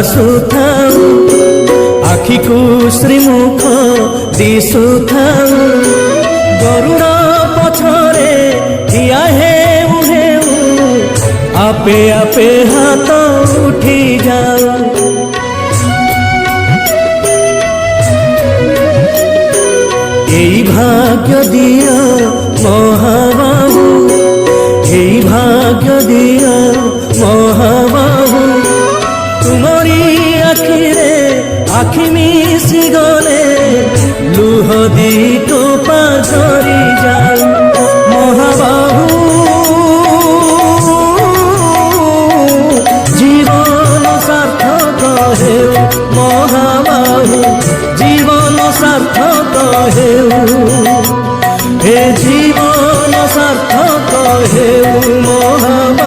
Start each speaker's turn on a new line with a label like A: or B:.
A: ଭାସୁଥାଉ ଆଖିକୁ ଶ୍ରୀମୁଖ ଦିଶୁଥାଉ ଗରୁଡ଼ ପଛରେ ଠିଆ ହେଉ ହେଉ ଆପେ ଆପେ ହାତ ଉଠି ଯାଉ। এই ভাগ্য দিও মহাবাহু, এই ভাগ্য দিও মহাবাহু, তুমরি আখিরে আখি